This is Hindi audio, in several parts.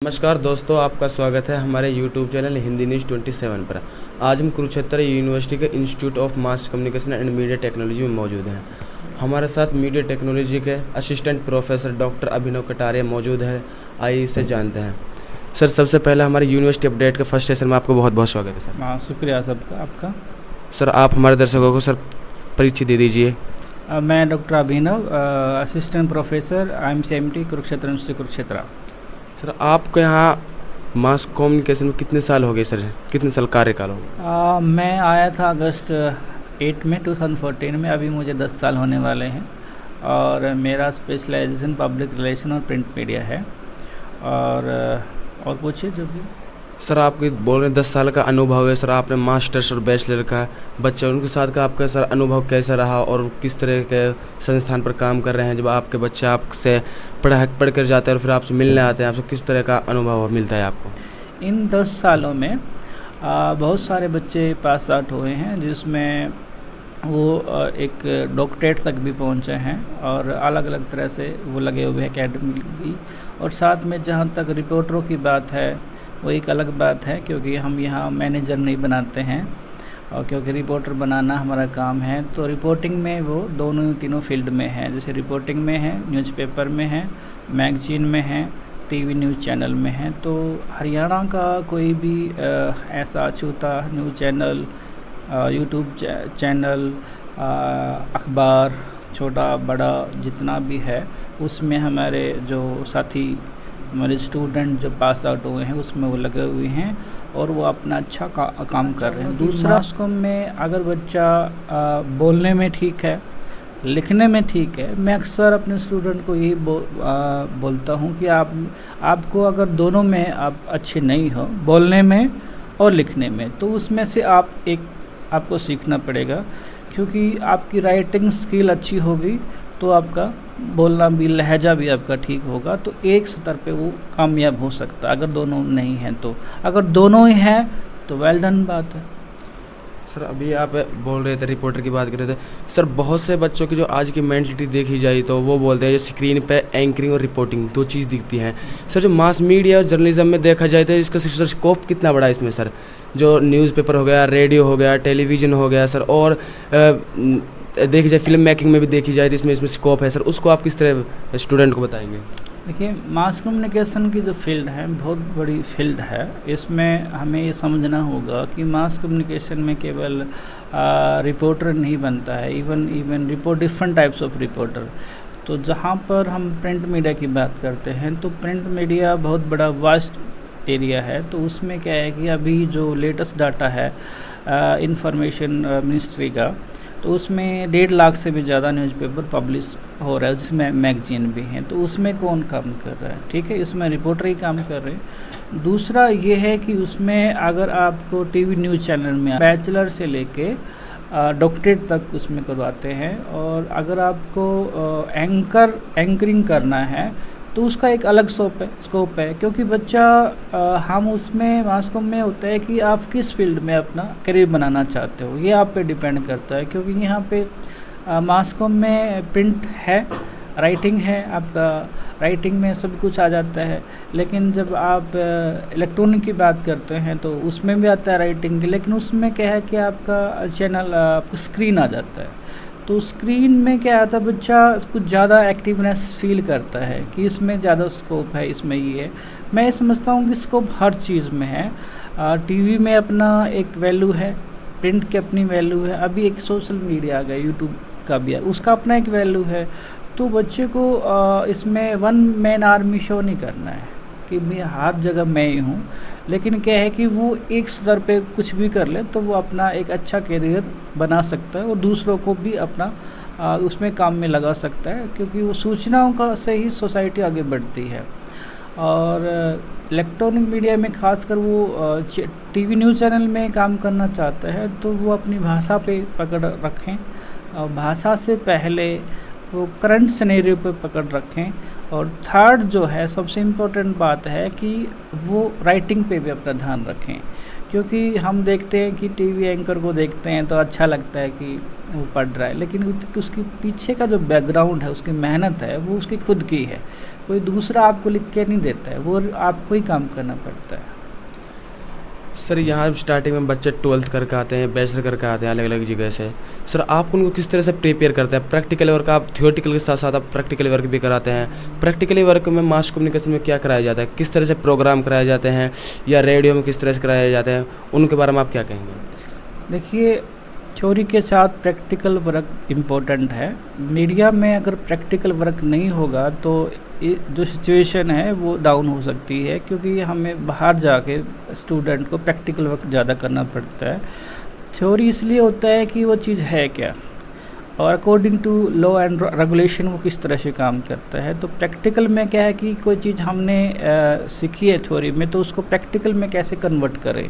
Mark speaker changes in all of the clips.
Speaker 1: नमस्कार दोस्तों, आपका स्वागत है हमारे YouTube चैनल हिंदी न्यूज़ 27 पर। आज हम कुरुक्षेत्र यूनिवर्सिटी के institute of mass communication and media technology में मौजूद हैं। हमारे साथ मीडिया टेक्नोलॉजी के असिस्टेंट प्रोफेसर डॉक्टर अभिनव कटारिया मौजूद है। आइए इसे जानते हैं। सर, सबसे पहले हमारे यूनिवर्सिटी अपडेट के फर्स्ट सेशन में आपको बहुत बहुत स्वागत है सर।
Speaker 2: हाँ, शुक्रिया सबका आपका।
Speaker 1: सर, आप हमारे दर्शकों को सर परिचय दे दीजिए।
Speaker 2: मैं doctor Abhinav, assistant professor IMCMT Kurukshetra university Kurukshetra.
Speaker 1: Sir, आपके यहाँ मास कम्युनिकेशन में कितने साल हो गए सर? कितने साल कार्यकाल हो गए?
Speaker 2: मैं आया था अगस्त 8 में 2014 में। अभी मुझे 10 साल होने वाले हैं और मेरा स्पेशलाइजेशन पब्लिक रिलेशन और प्रिंट मीडिया है। और पूछिए जो भी।
Speaker 1: सर, आपके बोल रहे हैं 10 साल का अनुभव है सर। आपने मास्टर्स और बैचलर का बच्चा, उनके साथ का आपका सर अनुभव कैसा रहा और किस तरह के संस्थान पर काम कर रहे हैं? जब आपके बच्चे आपसे पढ़ कर जाते हैं और फिर आपसे मिलने आते हैं, आपसे किस तरह का अनुभव मिलता है आपको?
Speaker 2: इन 10 सालों में बहुत सारे बच्चे पास आउट हुए हैं, जिसमें वो एक डॉक्टरेट तक भी पहुंचे हैं और अलग अलग तरह से वो लगे हुए हैं एकेडमी भी। और साथ में जहां तक रिपोर्टरों की बात है, वो एक अलग बात है, क्योंकि हम यहाँ मैनेजर नहीं बनाते हैं और क्योंकि रिपोर्टर बनाना हमारा काम है। तो रिपोर्टिंग में वो तीनों फील्ड में है। जैसे रिपोर्टिंग में है, न्यूज़पेपर में है, मैगजीन में है, टीवी न्यूज़ चैनल में है। तो हरियाणा का कोई भी ऐसा अछूता न्यूज़ चैनल, यूट्यूब चैनल, अखबार, छोटा बड़ा जितना भी है, उसमें हमारे जो साथी, हमारे स्टूडेंट जो पास आउट हुए हैं, उसमें वो लगे हुए हैं और वो अपना अच्छा काम कर रहे हैं। दूसरा, उसको में अगर बच्चा बोलने में ठीक है, लिखने में ठीक है, मैं अक्सर अपने स्टूडेंट को यही बोलता हूँ कि आपको अगर दोनों में आप अच्छे नहीं हो, बोलने में और लिखने में, तो उसमें से आपको सीखना पड़ेगा। क्योंकि आपकी राइटिंग स्किल अच्छी होगी तो आपका बोलना भी, लहजा भी आपका ठीक होगा, तो एक स्तर पे वो कामयाब हो सकता है। अगर दोनों नहीं हैं तो, अगर दोनों ही हैं तो वेल डन बात है।
Speaker 1: सर, अभी आप बोल रहे थे, रिपोर्टर की बात कर रहे थे सर। बहुत से बच्चों की जो आज की मेंटलिटी देखी जाए तो वो बोलते हैं, ये स्क्रीन पे एंकरिंग और रिपोर्टिंग दो चीज़ दिखती हैं सर। जो मास मीडिया और जर्नलिज्म में देखा जाए तो इसका स्कोप कितना बड़ा है इसमें सर? जो न्यूज़पेपर हो गया, रेडियो हो गया, टेलीविज़न हो गया सर, और देखी जाए फिल्म मेकिंग में भी देखी जाए तो इसमें स्कोप है सर। उसको आप किस तरह स्टूडेंट को बताएंगे?
Speaker 2: देखिए, मास कम्युनिकेशन की जो फील्ड है, बहुत बड़ी फील्ड है। इसमें हमें ये समझना होगा कि मास कम्युनिकेशन में केवल रिपोर्टर नहीं बनता है, even different types of reporter. तो जहाँ पर हम प्रिंट मीडिया की बात करते हैं, तो प्रिंट मीडिया बहुत बड़ा वास्ट एरिया है। तो उसमें क्या है कि अभी जो लेटेस्ट डाटा है इंफॉर्मेशन मिनिस्ट्री का, तो उसमें 1.5 लाख से भी ज़्यादा न्यूज़पेपर पब्लिश हो रहा है, जिसमें मैगजीन भी हैं। तो उसमें कौन काम कर रहा है? ठीक है, इसमें रिपोर्टर ही काम कर रहे हैं। दूसरा ये है कि उसमें अगर आपको टीवी न्यूज़ चैनल में बैचलर से लेके डॉक्टरेट तक उसमें करवाते हैं, और अगर आपको एंकरिंग करना है तो उसका एक अलग स्कोप है। क्योंकि बच्चा हम उसमें मास में होता है कि आप किस फील्ड में अपना करियर बनाना चाहते हो, ये आप पे डिपेंड करता है। क्योंकि यहाँ पे मास में प्रिंट है, राइटिंग है, आपका राइटिंग में सब कुछ आ जाता है। लेकिन जब आप इलेक्ट्रॉनिक की बात करते हैं तो उसमें भी आता है राइटिंग, लेकिन उसमें क्या है कि आपका चैनल, आपका स्क्रीन आ जाता है। तो स्क्रीन में क्या आता है, बच्चा कुछ ज़्यादा एक्टिवनेस फील करता है कि इसमें ज़्यादा स्कोप है, इसमें ये है। मैं ये समझता हूँ कि स्कोप हर चीज़ में है। टीवी में अपना एक वैल्यू है, प्रिंट की अपनी वैल्यू है, अभी एक सोशल मीडिया आ गया, यूट्यूब का भी है, उसका अपना एक वैल्यू है। तो बच्चे को इसमें वन मैन आर्मी शो नहीं करना है कि मैं हर जगह मैं ही हूँ। लेकिन क्या है कि वो एक स्तर पे कुछ भी कर ले तो वो अपना एक अच्छा करियर बना सकता है और दूसरों को भी अपना उसमें काम में लगा सकता है। क्योंकि वो सूचनाओं का से ही सोसाइटी आगे बढ़ती है। और इलेक्ट्रॉनिक मीडिया में खासकर वो टीवी न्यूज़ चैनल में काम करना चाहता है तो वो अपनी भाषा पे पकड़ रखें, और भाषा से पहले वो करंट सिनेरियो पे पकड़ रखें। और थर्ड जो है, सबसे इम्पोर्टेंट बात है कि वो राइटिंग पे भी अपना ध्यान रखें। क्योंकि हम देखते हैं कि टीवी एंकर को देखते हैं तो अच्छा लगता है कि वो पढ़ रहा है, लेकिन उसके पीछे का जो बैकग्राउंड है, उसकी मेहनत है, वो उसकी खुद की है। कोई दूसरा आपको लिख के नहीं देता है, वो आपको ही काम करना पड़ता है।
Speaker 1: सर यहाँ स्टार्टिंग में बच्चे 12th करके आते हैं, बैचलर करके आते हैं अलग अलग जगह से। सर आप उनको किस तरह से प्रिपेयर करते हैं? प्रैक्टिकल वर्क, आप थियोरेटिकल के साथ साथ आप प्रैक्टिकल वर्क भी कराते हैं। प्रैक्टिकली वर्क में मास कम्युनिकेशन में क्या कराया जाता है? किस तरह से प्रोग्राम कराए जाते हैं या रेडियो में किस तरह से कराए जाते हैं? उनके बारे में आप क्या कहेंगे?
Speaker 2: देखिए, थ्योरी के साथ प्रैक्टिकल वर्क इम्पोर्टेंट है। मीडिया में अगर प्रैक्टिकल वर्क नहीं होगा तो जो सिचुएशन है वो डाउन हो सकती है, क्योंकि हमें बाहर जाके स्टूडेंट को प्रैक्टिकल वर्क ज़्यादा करना पड़ता है। थ्योरी इसलिए होता है कि वो चीज़ है क्या, और according to law and regulation वो किस तरह से काम करता है। तो प्रैक्टिकल में क्या है कि कोई चीज़ हमने सीखी है थ्योरी में, तो उसको प्रैक्टिकल में कैसे कन्वर्ट करें।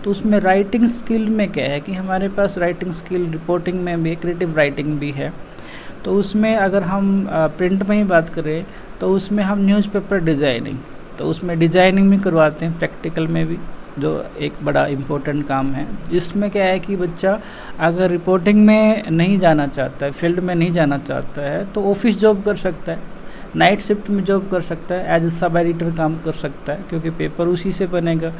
Speaker 2: तो उसमें राइटिंग स्किल में क्या है कि हमारे पास राइटिंग स्किल, रिपोर्टिंग में भी, क्रिएटिव राइटिंग भी है। तो उसमें अगर हम प्रिंट में ही बात करें तो उसमें हम न्यूज़पेपर डिज़ाइनिंग, तो उसमें डिज़ाइनिंग भी करवाते हैं प्रैक्टिकल में भी, जो एक बड़ा इम्पोर्टेंट काम है। जिसमें क्या है कि बच्चा अगर रिपोर्टिंग में नहीं जाना चाहता है, फील्ड में नहीं जाना चाहता है, तो ऑफिस जॉब कर सकता है, नाइट शिफ्ट में जॉब कर सकता है, एज ए सब एडिटर काम कर सकता है, क्योंकि पेपर उसी से बनेगा।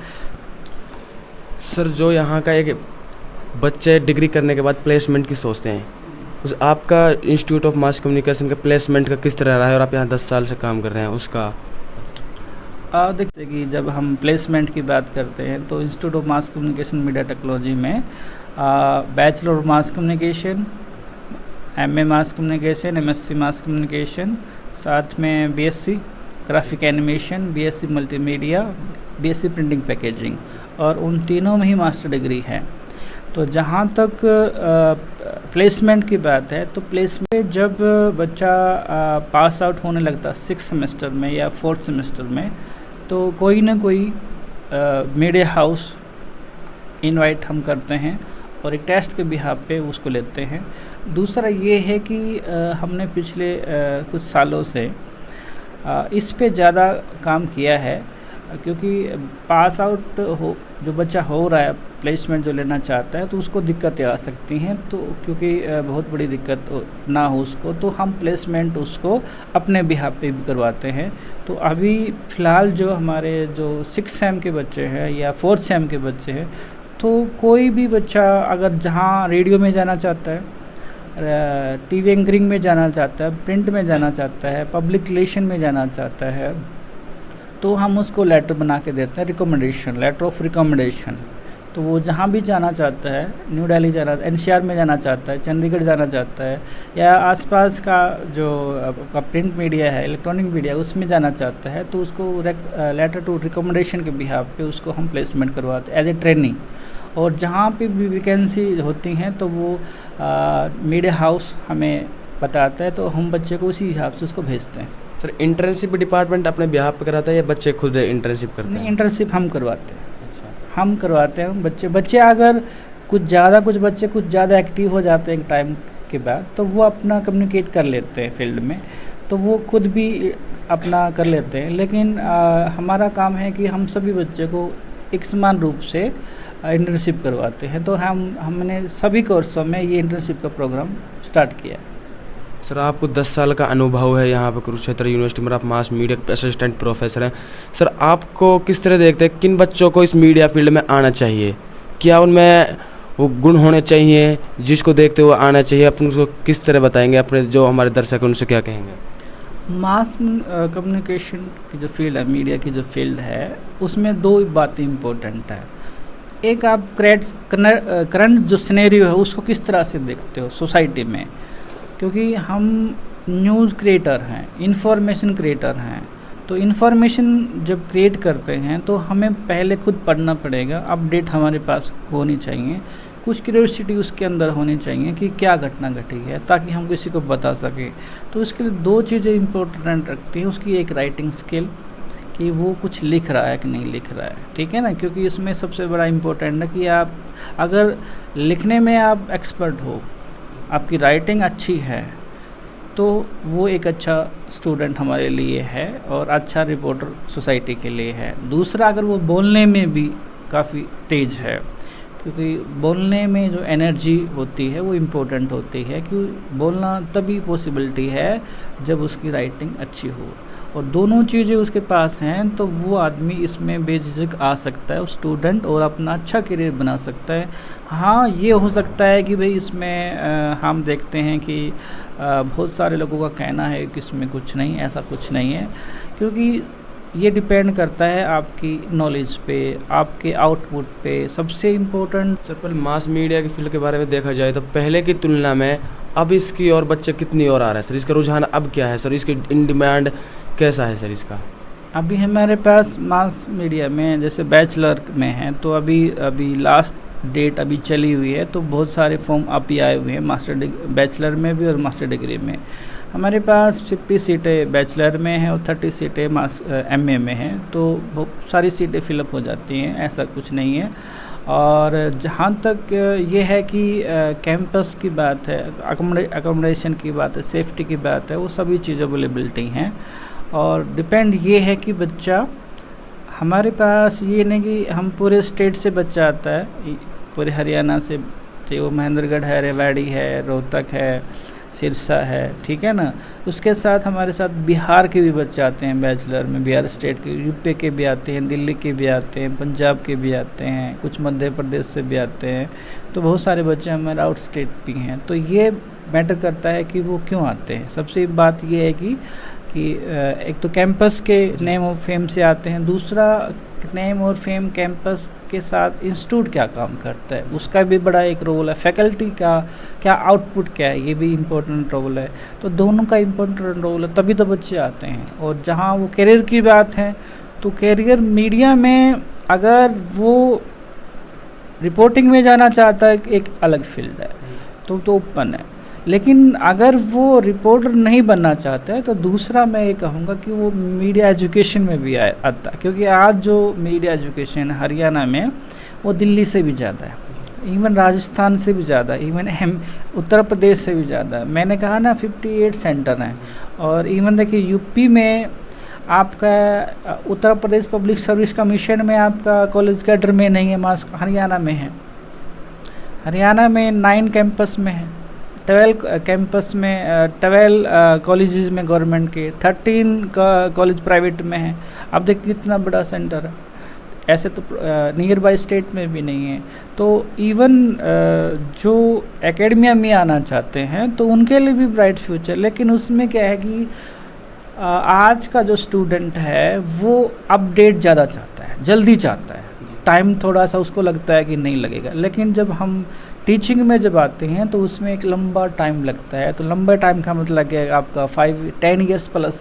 Speaker 1: सर जो यहाँ का एक बच्चे डिग्री करने के बाद प्लेसमेंट की सोचते हैं, उस आपका इंस्टीट्यूट ऑफ मास कम्युनिकेशन का प्लेसमेंट का किस तरह रहा है, और आप यहाँ 10 साल से काम कर रहे हैं उसका?
Speaker 2: देखिए कि जब हम प्लेसमेंट की बात करते हैं तो institute of mass communication media technology में bachelor of mass communication, MA mass communication, MSc mass communication, साथ में BSc graphic animation, BSc multimedia, BSc printing packaging, और उन तीनों में ही मास्टर डिग्री है। तो जहाँ तक प्लेसमेंट की बात है, तो प्लेसमेंट जब बच्चा पास आउट होने लगता है 6th सेमेस्टर में या 4th सेमेस्टर में, तो कोई ना कोई मीडिया हाउस इनवाइट हम करते हैं और एक टेस्ट के बिहाफ पे उसको लेते हैं। दूसरा ये है कि हमने पिछले कुछ सालों से इस पे ज़्यादा काम किया है, क्योंकि पास आउट हो जो बच्चा हो रहा है, प्लेसमेंट जो लेना चाहता है, तो उसको दिक्कतें आ सकती हैं। तो क्योंकि बहुत बड़ी दिक्कत ना हो उसको, तो हम प्लेसमेंट उसको अपने बिहाफ पे भी करवाते हैं। तो अभी फ़िलहाल जो हमारे जो 6th सेम के बच्चे हैं या 4th सेम के बच्चे हैं, तो कोई भी बच्चा अगर जहाँ रेडियो में जाना चाहता है, टीवी एंकरिंग में जाना चाहता है, प्रिंट में जाना चाहता है, पब्लिक रिलेशन में जाना चाहता है, तो हम उसको लेटर बना के देते हैं, रिकमेंडेशन, लेटर ऑफ रिकमेंडेशन। तो वो जहाँ भी जाना चाहता है, न्यू दिल्ली जाना, एनसीआर में जाना चाहता है, चंडीगढ़ जाना चाहता है, या आसपास का जो आपका प्रिंट मीडिया है, इलेक्ट्रॉनिक मीडिया, उसमें जाना चाहता है, तो उसको लेटर टू रिकमेंडेशन के बिहाफ पे उसको हम प्लेसमेंट करवाते हैं एज ए ट्रेनिंग। और जहाँ पे भी वैकेंसी होती हैं तो वो मीडिया हाउस हमें बताता है, तो हम बच्चे को उसी हिसाब से उसको भेजते हैं।
Speaker 1: सर इंटर्नशिप डिपार्टमेंट अपने बिहाफ पे कराता है या बच्चे खुद इंटर्नशिप करते हैं?
Speaker 2: इंटर्नशिप हम करवाते हैं। अच्छा। हम करवाते हैं। बच्चे अगर कुछ ज़्यादा एक्टिव हो जाते हैं एक टाइम के बाद, तो वो अपना कम्युनिकेट कर लेते हैं फील्ड में, तो वो खुद भी अपना कर लेते हैं। लेकिन हमारा काम है कि हम सभी बच्चे को एक समान रूप से इंटर्नशिप करवाते हैं। तो हमने सभी कोर्सों में ये इंटर्नशिप का प्रोग्राम स्टार्ट किया।
Speaker 1: सर आपको 10 साल का अनुभव है यहाँ पर कुरुक्षेत्र यूनिवर्सिटी में, आप मास मीडिया असिस्टेंट प्रोफेसर हैं। सर आपको किस तरह देखते हैं, किन बच्चों को इस मीडिया फील्ड में आना चाहिए? क्या उनमें वो गुण होने चाहिए जिसको देखते हुए आना चाहिए? अपन उसको किस तरह बताएंगे, अपने जो हमारे दर्शक हैं उनसे क्या कहेंगे?
Speaker 2: मास कम्युनिकेशन की जो फील्ड है, मीडिया की जो फील्ड है, उसमें 2 बातें इम्पोर्टेंट है। एक, आप करंट जो सिनेरियो है उसको किस तरह से देखते हो सोसाइटी में, क्योंकि हम न्यूज़ क्रिएटर हैं, इंफॉर्मेशन क्रिएटर हैं। तो इंफॉर्मेशन जब क्रिएट करते हैं तो हमें पहले खुद पढ़ना पड़ेगा, अपडेट हमारे पास होनी चाहिए, कुछ क्यूरियोसिटी उसके अंदर होनी चाहिए कि क्या घटना घटी है, ताकि हम किसी को बता सकें। तो उसके लिए 2 चीज़ें इम्पोर्टेंट रखती हैं। उसकी एक राइटिंग स्किल, कि वो कुछ लिख रहा है कि नहीं लिख रहा है, ठीक है ना, क्योंकि इसमें सबसे बड़ा इम्पोर्टेंट है कि आप अगर लिखने में आप एक्सपर्ट हो, आपकी राइटिंग अच्छी है, तो वो एक अच्छा स्टूडेंट हमारे लिए है और अच्छा रिपोर्टर सोसाइटी के लिए है। दूसरा, अगर वो बोलने में भी काफ़ी तेज़ है, क्योंकि बोलने में जो एनर्जी होती है वो इम्पोर्टेंट होती है, कि बोलना तभी पॉसिबिलिटी है जब उसकी राइटिंग अच्छी हो, और दोनों चीज़ें उसके पास हैं तो वो आदमी इसमें बेझिझक आ सकता है, स्टूडेंट, और अपना अच्छा करियर बना सकता है। हाँ, ये हो सकता है कि भाई इसमें हम देखते हैं कि बहुत सारे लोगों का कहना है कि इसमें कुछ नहीं, ऐसा कुछ नहीं है, क्योंकि ये डिपेंड करता है आपकी नॉलेज पे, आपके आउटपुट पे। सबसे इम्पोर्टेंट
Speaker 1: सर पर मास मीडिया की फील्ड के बारे में देखा जाए तो पहले की तुलना में अब इसकी और बच्चे कितनी और आ रहे हैं सर, इसका रुझान अब क्या है सर, इसकी इन डिमांड कैसा है सर इसका?
Speaker 2: अभी हमारे पास मास मीडिया में जैसे बैचलर में है, तो अभी लास्ट डेट अभी चली हुई है, तो बहुत सारे फॉर्म अभी आए हुए हैं मास्टर बैचलर में भी और मास्टर डिग्री में। हमारे पास 50 सीटें बैचलर में हैं और 30 सीटें एमए में हैं, तो बहुत सारी सीटें फिलअप हो जाती हैं, ऐसा कुछ नहीं है। और जहाँ तक ये है कि कैंपस की बात है, अकोमोडेशन की बात है, सेफ्टी की बात है, वो सभी चीज़ अवेलेबिलिटी हैं, और डिपेंड ये है कि बच्चा, हमारे पास ये नहीं कि हम पूरे स्टेट से बच्चा आता है, पूरे हरियाणा से, चाहे वो महेंद्रगढ़ है, रेवाड़ी है, रोहतक है, सिरसा है, ठीक है ना। उसके साथ हमारे साथ बिहार के भी बच्चे आते हैं बैचलर में, बिहार स्टेट के, यूपी के भी आते हैं, दिल्ली के भी आते हैं, पंजाब के भी आते हैं, कुछ मध्य प्रदेश से भी आते हैं, तो बहुत सारे बच्चे हमारे आउट स्टेट भी हैं। तो ये मैटर करता है कि वो क्यों आते हैं। सबसे बात ये है कि एक तो कैंपस के नेम और फेम से आते हैं, दूसरा नेम और फेम कैंपस के साथ इंस्टीट्यूट क्या काम करता है उसका भी बड़ा एक रोल है, फैकल्टी का क्या आउटपुट क्या है ये भी इम्पोर्टेंट रोल है। तो दोनों का इम्पोर्टेंट रोल है, तभी तो बच्चे आते हैं। और जहाँ वो करियर की बात है, तो करियर मीडिया में अगर वो रिपोर्टिंग में जाना चाहता है, एक अलग फील्ड है, तो ओपन है। लेकिन अगर वो रिपोर्टर नहीं बनना चाहता है, तो दूसरा मैं ये कहूँगा कि वो मीडिया एजुकेशन में भी आता है, क्योंकि आज जो मीडिया एजुकेशन हरियाणा में वो दिल्ली से भी ज़्यादा है, इवन राजस्थान से भी ज़्यादा, इवन उत्तर प्रदेश से भी ज़्यादा है। मैंने कहा ना 58 सेंटर हैं, और इवन देखिए यूपी में आपका Uttar Pradesh public service commission में आपका कॉलेज कैडर में नहीं है, मास हरियाणा में है। हरियाणा में 9 कैंपस में है, 12 कैंपस में, 12 कॉलेजेस में गवर्नमेंट के, 13 कॉलेज प्राइवेट में है। अब देखिए कितना बड़ा सेंटर है। ऐसे तो नियर बाय स्टेट में भी नहीं है। तो इवन जो एकेडमिया में आना चाहते हैं तो उनके लिए भी ब्राइट फ्यूचर, लेकिन उसमें क्या है कि आज का जो स्टूडेंट है वो अपडेट ज़्यादा चाहता है, जल्दी चाहता है, टाइम थोड़ा सा उसको लगता है कि नहीं लगेगा। लेकिन जब हम टीचिंग में जब आते हैं तो उसमें एक लंबा टाइम लगता है। तो लंबे टाइम का मतलब है आपका 5-10 ईयर्स प्लस,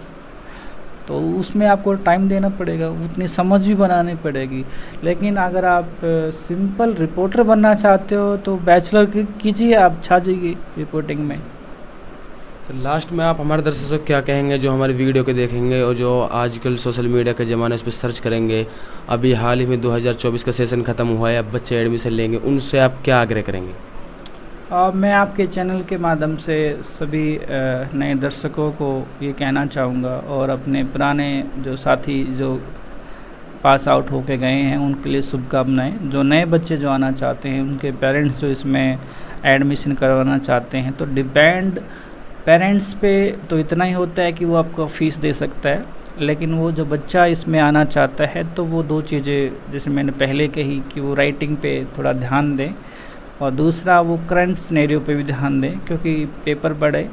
Speaker 2: तो उसमें आपको टाइम देना पड़ेगा, उतनी समझ भी बनानी पड़ेगी। लेकिन अगर आप सिंपल रिपोर्टर बनना चाहते हो तो बैचलर कीजिए, आप छा जाइए रिपोर्टिंग में।
Speaker 1: तो लास्ट में आप हमारे दर्शकों को क्या कहेंगे जो हमारे वीडियो के देखेंगे और जो आजकल सोशल मीडिया के ज़माने उस पर सर्च करेंगे? अभी हाल ही में 2024 का सेशन ख़त्म हुआ है, अब बच्चे एडमिशन लेंगे, उनसे आप क्या आग्रह करेंगे?
Speaker 2: मैं आपके चैनल के माध्यम से सभी नए दर्शकों को ये कहना चाहूँगा, और अपने पुराने जो साथी जो पास आउट होके गए हैं उनके लिए शुभकामनाएं। जो नए बच्चे जो आना चाहते हैं, उनके पेरेंट्स जो इसमें एडमिशन करवाना चाहते हैं, तो डिपेंड पेरेंट्स पे तो इतना ही होता है कि वो आपको फ़ीस दे सकता है। लेकिन वो जो बच्चा इसमें आना चाहता है तो वो 2 चीज़ें जैसे मैंने पहले कही कि वो राइटिंग पे थोड़ा ध्यान दें, और दूसरा वो करंट सिनेरियो पे भी ध्यान दें, क्योंकि पेपर पढ़े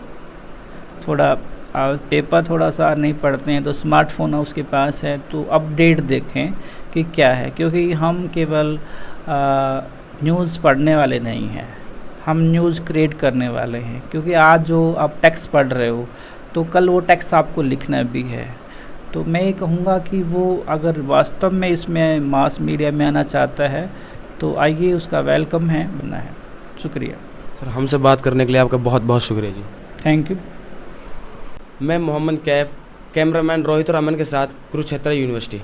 Speaker 2: थोड़ा पेपर थोड़ा सा नहीं पढ़ते हैं तो स्मार्टफोन उसके पास है तो अपडेट देखें कि क्या है, क्योंकि हम केवल न्यूज़ पढ़ने वाले नहीं हैं, हम न्यूज़ क्रिएट करने वाले हैं। क्योंकि आज जो आप टेक्स्ट पढ़ रहे हो तो कल वो टेक्स्ट आपको लिखना भी है। तो मैं ये कहूँगा कि वो अगर वास्तव में इसमें मास मीडिया में आना चाहता है तो आइए, उसका वेलकम है, बनना है। शुक्रिया
Speaker 1: सर, हमसे बात करने के लिए आपका बहुत बहुत शुक्रिया जी।
Speaker 2: Thank you.
Speaker 1: मैं मोहम्मद कैफ, कैमरामैन रोहित और अमन के साथ कुरुक्षेत्र यूनिवर्सिटी।